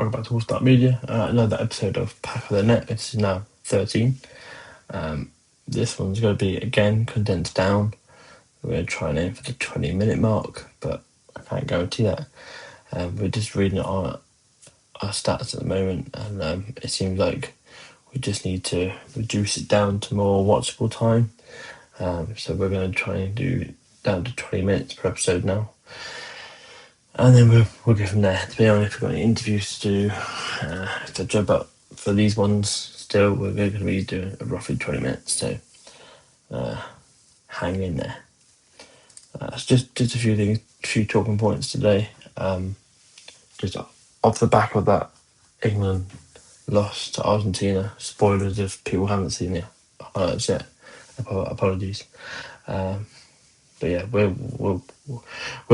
welcome back to All Start Media. Another episode of Pack of the Net. This is now 13. This one's going to be, again, condensed down. We're going to try and aim for the 20-minute mark, but I can't guarantee that. We're just reading our stats at the moment, and it seems like we just need to reduce it down to more watchable time. So we're going to try and do down to 20 minutes per episode now. And then we'll go from there, depending on if we've got any interviews to do, etc. But for these ones, still, we're going to be doing roughly 20 minutes, so hang in there. It's just a few talking points today. Just off the back of that England loss to Argentina. Spoilers if people haven't seen the highlights yet. Apologies. But yeah, we'll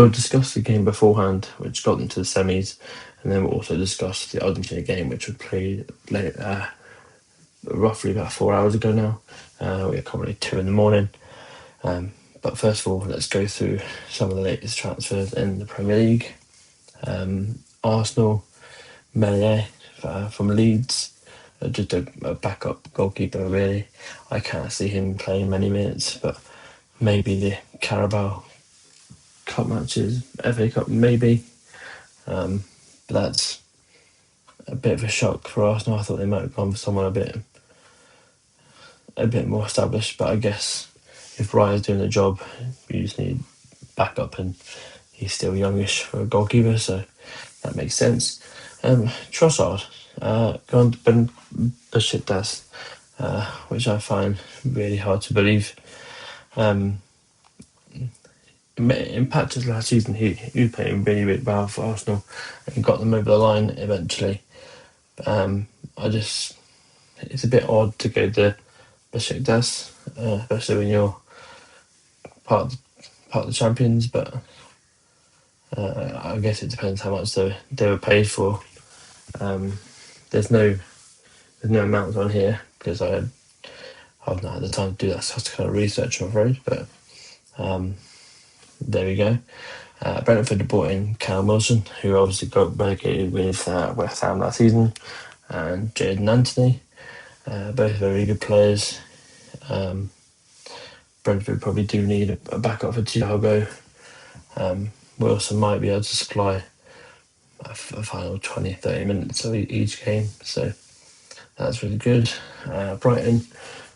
discuss the game beforehand, which got into the semis, and then we'll also discuss the Argentina game, which we played late, roughly about 4 hours ago now. We're currently 2 a.m. But first of all, let's go through some of the latest transfers in the Premier League. Arsenal, Meunier from Leeds, just a backup goalkeeper really. I can't see him playing many minutes, but maybe the Carabao Cup matches, FA Cup maybe. But that's a bit of a shock for Arsenal. I thought they might have gone for someone a bit more established, but I guess if Raya's doing the job, you just need backup, and he's still youngish for a goalkeeper, so that makes sense. Trossard, gone to Besiktas, which I find really hard to believe. In patches last season, he was playing really, really well for Arsenal and got them over the line eventually. It's a bit odd to go to Besiktas, especially when you're part of the champions. But I guess it depends how much they were paid for. There's no amounts on here because I've not had the time to do that sort of kind of research, I'm afraid. But there we go. Brentford brought in Callum Wilson, who obviously got relegated with West Ham last season, and Jadon Anthony, both very good players. Brentford probably do need a backup for Thiago. Wilson might be able to supply a final 20-30 minutes of each game, so that's really good. Brighton,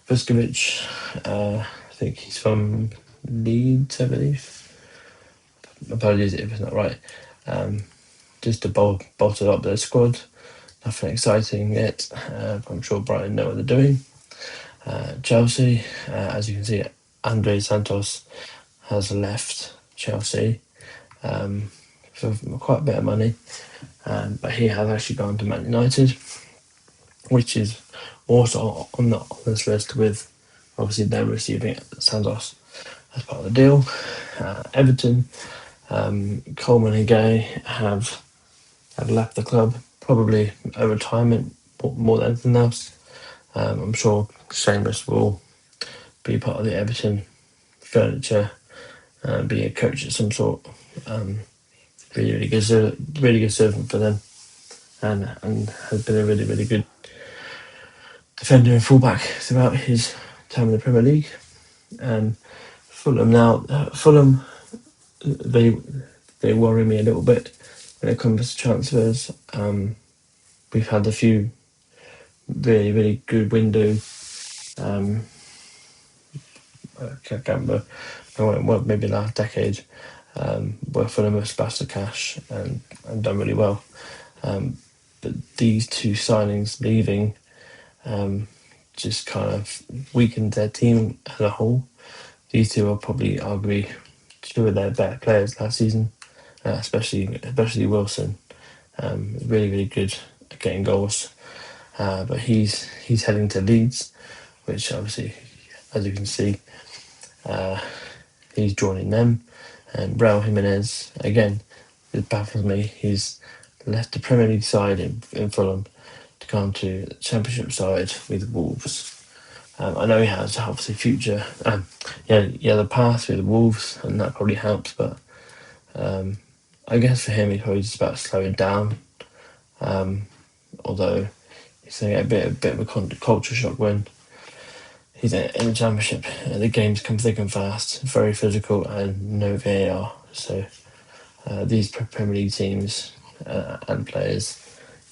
Vuskovic, I think he's from Leeds, I believe. Apologies if it's not right. Just to bolted up their squad. Nothing exciting yet. I'm sure Brighton know what they're doing. Chelsea, as you can see, Andre Santos has left Chelsea for quite a bit of money, but he has actually gone to Man United, which is also on this list, with obviously them receiving Santos as part of the deal. Everton, Coleman and Gay have left the club, probably a retirement more than anything else. I'm sure Seamus will be part of the Everton furniture, be a coach of some sort. Really good servant for them, and has been a really, really good defender and fullback throughout his time in the Premier League. Fulham now, they worry me a little bit when it comes to transfers. We've had a few really, really good windows. I can't remember, maybe last decade, where Fulham have splashed the cash and done really well. But these two signings leaving just kind of weakened their team as a whole. These two are probably arguably two of their better players last season, especially Wilson. Really, really good at getting goals. But he's heading to Leeds, which obviously, as you can see, he's joining them. And Raul Jimenez, again, it baffles me. He's left the Premier League side in Fulham to come to the Championship side with Wolves. I know he has obviously future, the path through the Wolves, and that probably helps. But I guess for him, he's probably just about slowing down. Although he's going to get a bit of a culture shock when he's in the Championship. The games come thick and fast, very physical, and no VAR. So these Premier League teams and players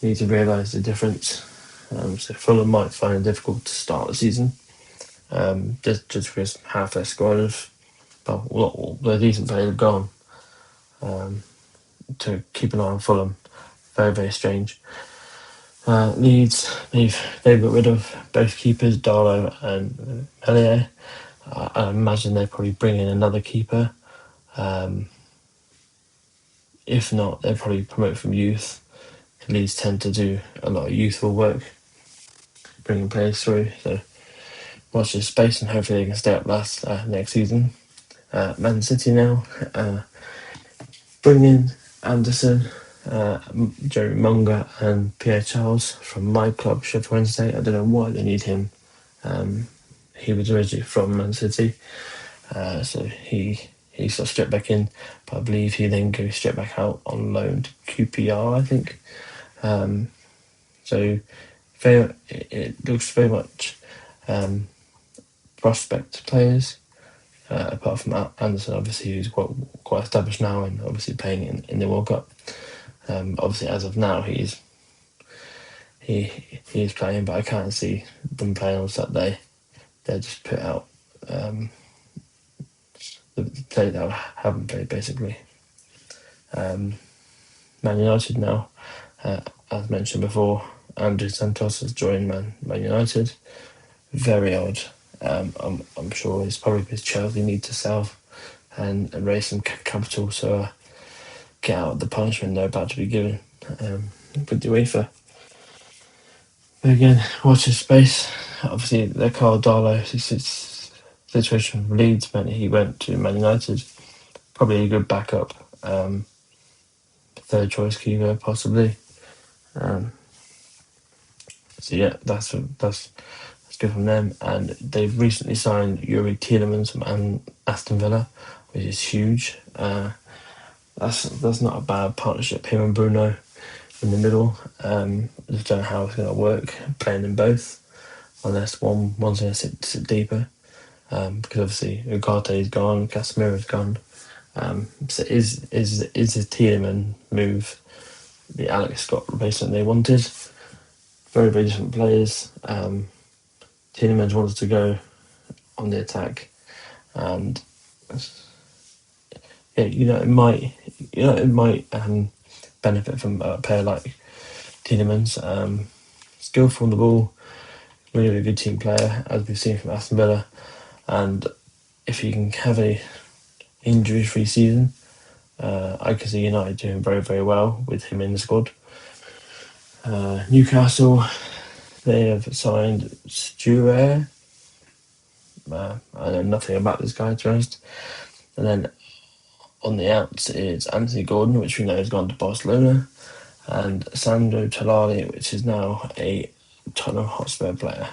need to realise the difference. So Fulham might find it difficult to start the season, just because half their squad of, well, all the decent players have gone. To keep an eye on Fulham, very, very strange. Leeds, they've got rid of both keepers, Darlow and Elliot. I imagine they probably bring in another keeper. If not, they'll probably promote from youth. Leeds tend to do a lot of youthful work, bringing players through. So watch this space, and hopefully they can stay up last next season. Man City now bring in Anderson, Jerry Munger, and Pierre Charles from my club, Sheffield Wednesday. I don't know why they need him. He was originally from Man City, so he got straight back in, but I believe he then goes straight back out on loan to QPR, I think. So it looks very much prospect players, apart from Anderson, obviously, who's quite established now and obviously playing in the World Cup. Obviously, as of now, he's playing, but I can't see them playing on Saturday. They just put out the players that haven't played, basically. Man United now, as mentioned before, Andrew Santos has joined Man United. Very odd. I'm sure it's probably because Chelsea need to sell and raise some capital, so get out of the punishment they're about to be given with the UEFA. But again, watch this space. Obviously, the Carl Darlow situation with Leeds meant he went to Man United. Probably a good backup. Third choice keeper, possibly. So yeah, that's good from them. And they've recently signed Yuri Tielemans from Aston Villa, which is huge. That's not a bad partnership. Him and Bruno in the middle. I just don't know how it's going to work playing them both, unless one's going to sit deeper. Because obviously Ugarte is gone, Casemiro's gone. So is the Tielemans move the Alex Scott replacement they wanted? Very, very different players. Tielemans wanted to go on the attack, and yeah, it might benefit from a player like Tielemans. Skillful on the ball, really, really good team player, as we've seen from Aston Villa. And if he can have a injury-free season, I can see United doing very, very well with him in the squad. Newcastle, they have signed Stewart. I know nothing about this guy, to be honest. And then on the outs is Anthony Gordon, which we know has gone to Barcelona, and Sandro Tonali, which is now a Tottenham Hotspur player.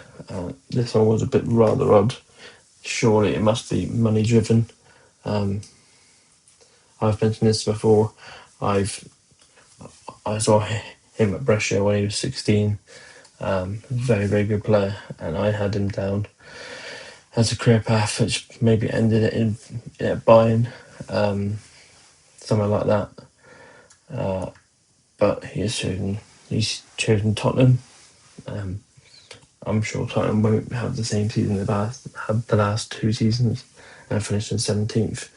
This one was a bit rather odd. Surely it must be money driven. I've mentioned this before. I saw him at Brescia when he was 16. Very, very good player, and I had him down as a career path, which maybe ended it in Bayern, somewhere like that. But he's chosen Tottenham. I'm sure Tottenham won't have the same season they've had the last two seasons and finished in 17th.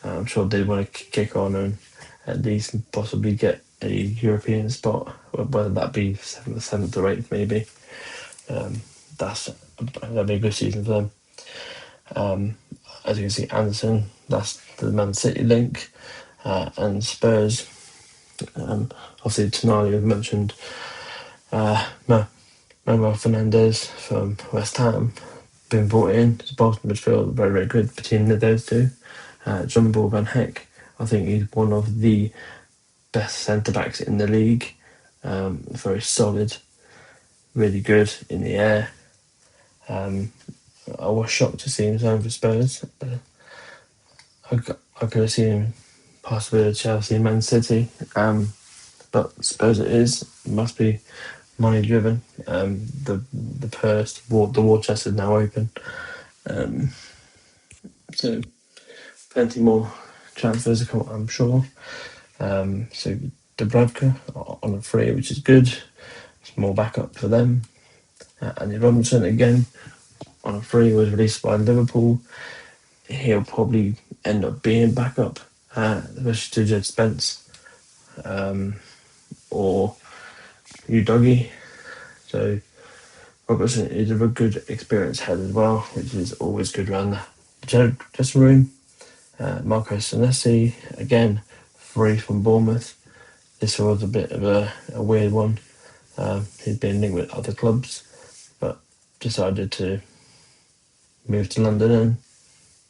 I'm sure they want to kick on and at least possibly get a European spot, whether that be 7th or 8th maybe. That'd be a good season for them. As you can see, Anderson, that's the Man City link, and Spurs. Obviously, Tonali, I've mentioned. Manuel Fernandes from West Ham been brought in to Bolton midfield, very, very good between those two. John Ball Van Heck, I think he's one of the best centre-backs in the league. Very solid, really good in the air. I was shocked to see him sign for Spurs. I could have seen him possibly at Chelsea and Man City. but suppose it is. It must be money driven. The purse, the war chest is now open. Um, so plenty more transfers to come, I'm sure. So Dubravka on a free, which is good. It's more backup for them. Andy Robinson again on a free was released by Liverpool. He'll probably end up being backup, especially to Jed Spence or Udogie. So Robertson is a good experienced head as well, which is always good around the dressing room. Marco Senesi, again, free from Bournemouth. This was a bit of a weird one. He'd been linked with other clubs, but decided to move to London and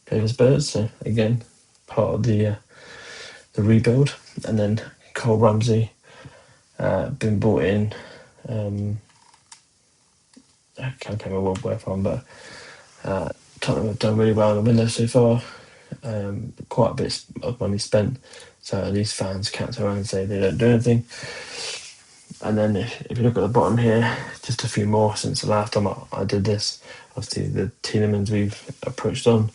play for Spurs. So again, part of the rebuild. And then Cole Ramsey, been brought in. I can't remember where from, but Tottenham have done really well in the window so far. Quite a bit of money spent, so at least fans can't turn around and say they don't do anything. And then if you look at the bottom here, just a few more since the last time I did this. Obviously, the Tielemans we've approached on.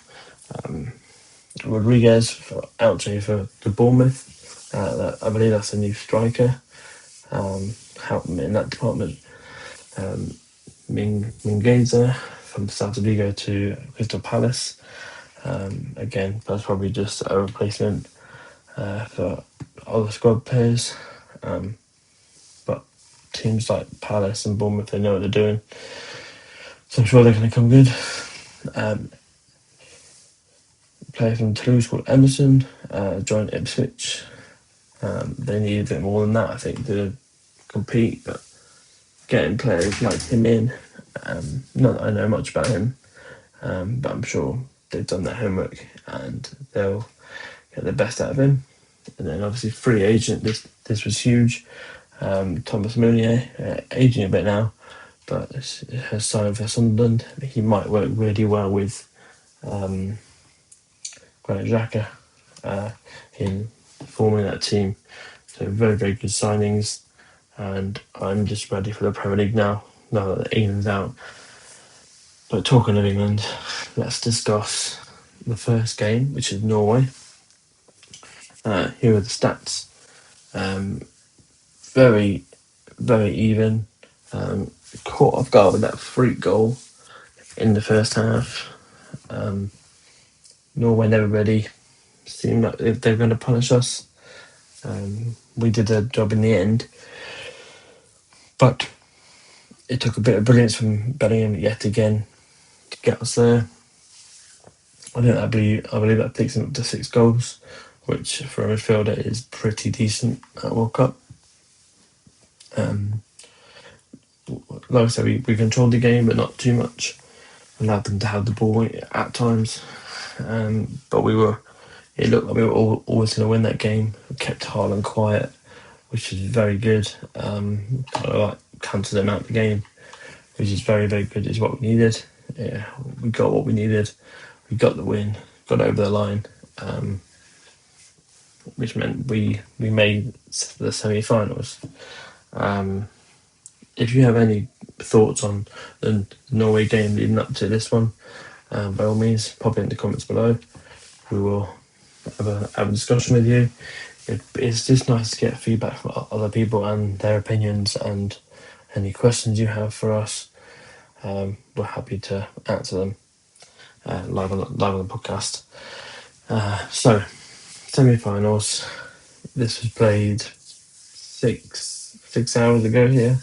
Rodriguez out for the Bournemouth. I believe that's a new striker. Help them in that department. Mingueza from Celta Vigo to Crystal Palace. Again, that's probably just a replacement for other squad players. But teams like Palace and Bournemouth, they know what they're doing. So I'm sure they're going to come good. Player from Toulouse called Emerson joined Ipswich. They need a bit more than that, I think, to compete. But getting players like him in, not that I know much about him, but I'm sure they've done their homework and they'll get the best out of him. And then obviously free agent, this was huge. Thomas Meunier, aging a bit now, but has signed for Sunderland. He might work really well with Granit Xhaka in forming that team. So very, very good signings. And I'm just ready for the Premier League now that England's out. But talking of England, let's discuss the first game, which is Norway. Here are the stats. Very, very even. Caught off guard with that freak goal in the first half. Norway never really seemed like they were going to punish us. We did a job in the end, but it took a bit of brilliance from Bellingham yet again to get us there. I believe that takes him up to 6 goals, which for a midfielder is pretty decent at World Cup. Like I said, we controlled the game, but not too much. Allowed them to have the ball at times, but it looked like we were always going to win that game. We kept Haaland quiet, which is very good. Kind of like cancelled them out the game, which is very, very good. Is what we needed. Yeah, we got what we needed. We got the win, got over the line, which meant we made the semi-finals. If you have any thoughts on the Norway game leading up to this one, by all means, pop it in the comments below. We will have a discussion with you. It's just nice to get feedback from other people and their opinions and any questions you have for us. We're happy to answer them live on the podcast. So, semi-finals. This was played 6 hours ago here.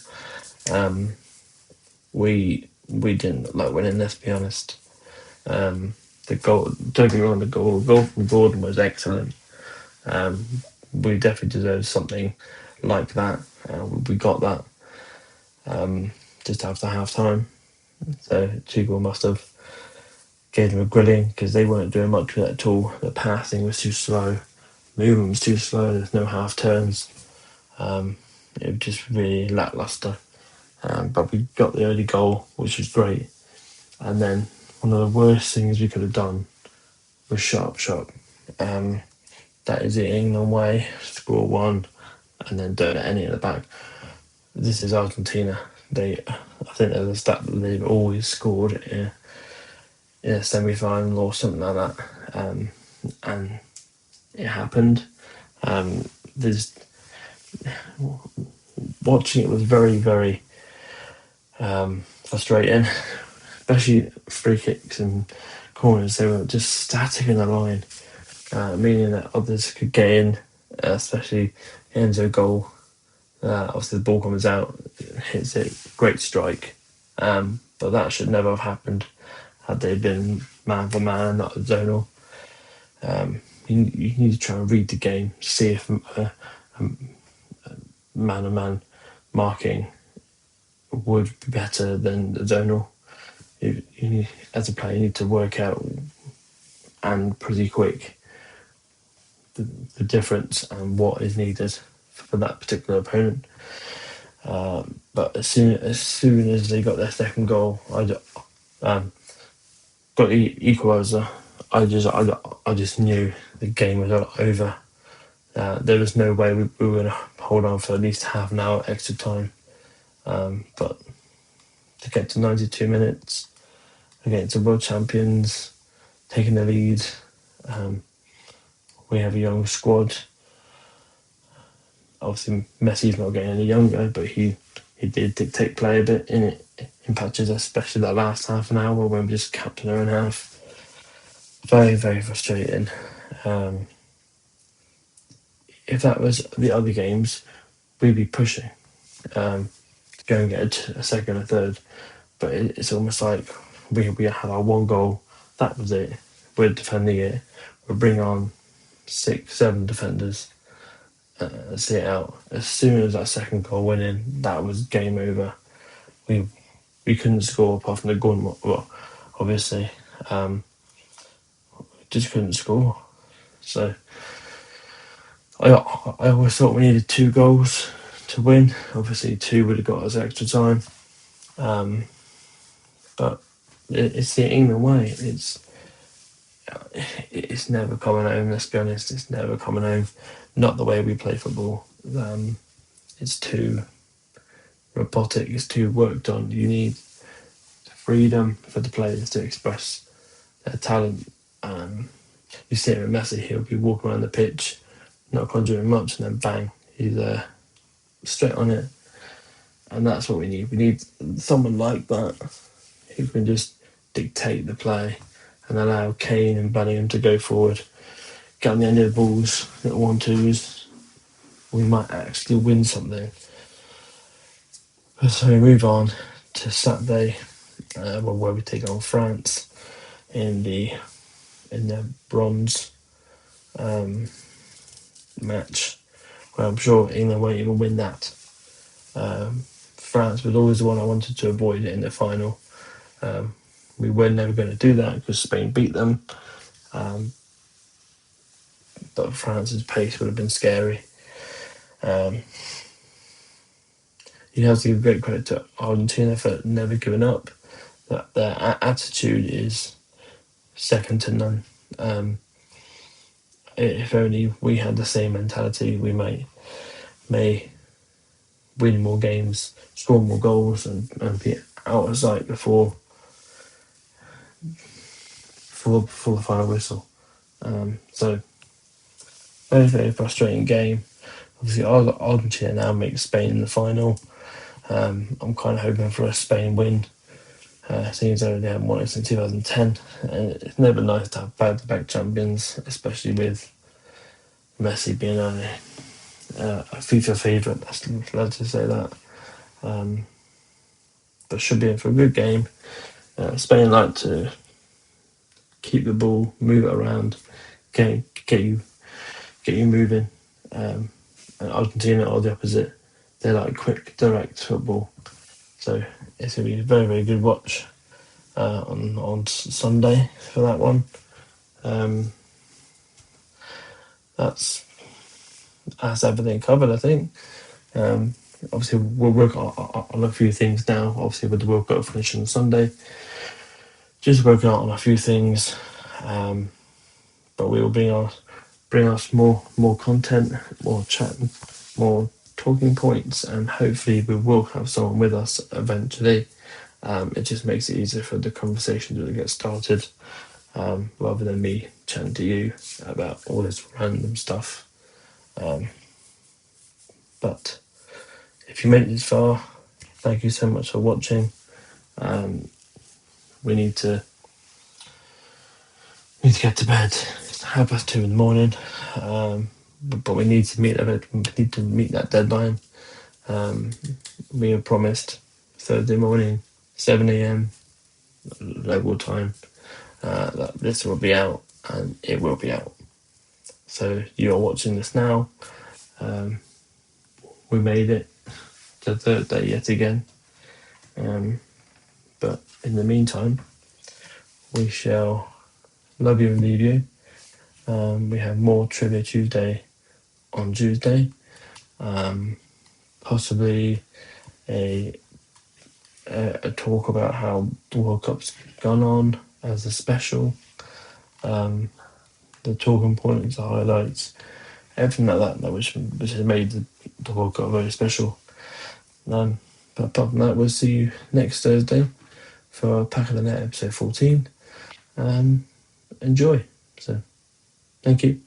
We didn't look like winning, let's be honest. The goal, don't get me wrong, the goal from Gordon was excellent. We definitely deserved something like that. We got that just after half time. So Tuchel must have gave them a grilling because they weren't doing much with it at all. The passing was too slow, movement was too slow. There's no half turns. It was just really lackluster. But we got the early goal, which was great. And then one of the worst things we could have done was shut up shop. That is the England way. Score one, and then don't let any in the back. This is Argentina. I think there's a stat that they've always scored in a semi-final or something like that, and it happened. There's Watching it was very, very frustrating, especially free kicks and corners. They were just static in the line, meaning that others could get in, especially Enzo goal. Obviously, the ball comes out, hits it, great strike. But that should never have happened had they been man for man, not zonal. You need to try and read the game, see if man-to-man marking would be better than the zonal. As a player, you need to work out, and pretty quick, the difference and what is needed for that particular opponent. But as soon as they got their second goal, got the equaliser, I just knew the game was over. There was no way we were going to hold on for at least half an hour extra time. But to get to 92 minutes against the world champions, taking the lead, we have a young squad. Obviously, Messi's not getting any younger, but he did dictate play a bit in patches, especially that last half an hour when we just capped an hour and a half. Very, very frustrating. If that was the other games, we'd be pushing to go and get a second or third. But it's almost like we had our one goal, that was it. We're defending it. We'll bring on 6, 7 defenders, see it out. As soon as that second goal went in, that was game over. We couldn't score apart from the goal. Well, obviously, just couldn't score. So I always thought we needed 2 goals to win. Obviously, 2 would have got us extra time. But it's the England way. It's never coming home. Let's be honest. It's never coming home. Not the way we play football. It's too robotic. It's too worked on. You need freedom for the players to express their talent. You see it with Messi. He'll be walking around the pitch, not conjuring much, and then bang, he's straight on it. And that's what we need. We need someone like that who can just dictate the play and allow Kane and Bellingham to go forward, get on the end of the balls, little 1-2s. We might actually win something. So we move on to Saturday, where we take on France in the bronze match, where I'm sure England won't even win that. France was always the one I wanted to avoid in the final. We were never going to do that because Spain beat them. But France's pace would have been scary. You have to give great credit to Argentina for never giving up. That their attitude is second to none. If only we had the same mentality, we may win more games, score more goals, and be out of sight before the final whistle. So very, very frustrating game. Obviously, Argentina now makes Spain in the final. I'm kind of hoping for a Spain win. Seems though they haven't won it since 2010, and it's never nice to have back-to-back champions, especially with Messi being a FIFA favourite. Let's just say that. But should be in for a good game. Spain like to keep the ball, move it around, get you moving. And Argentina are the opposite. They like quick, direct football. So it's going to be a very, very good watch on Sunday for that one. That's everything covered, I think. Obviously, we'll work on a few things now. Obviously, with the World Cup finishing on Sunday, just working on a few things. But we will bring us more content, more chat more talking points, and hopefully we will have someone with us eventually. It just makes it easier for the conversation to get started, rather than me chatting to you about all this random stuff. But if you made it this far, thank you so much for watching. We need to get to bed. It's 2:30 in the morning, but we need to meet that deadline. We have promised Thursday morning, 7 a.m. local time, that this will be out, and it will be out. So you are watching this now. We made it to the third day yet again. But in the meantime, we shall love you and leave you. We have more Trivia Tuesday on Tuesday. Possibly a talk about how the World Cup's gone on as a special. The talking points, the highlights, everything like that, which has made the World Cup very special. But apart from that, we'll see you next Thursday for Pack of the Net episode 14. Enjoy. So, thank you.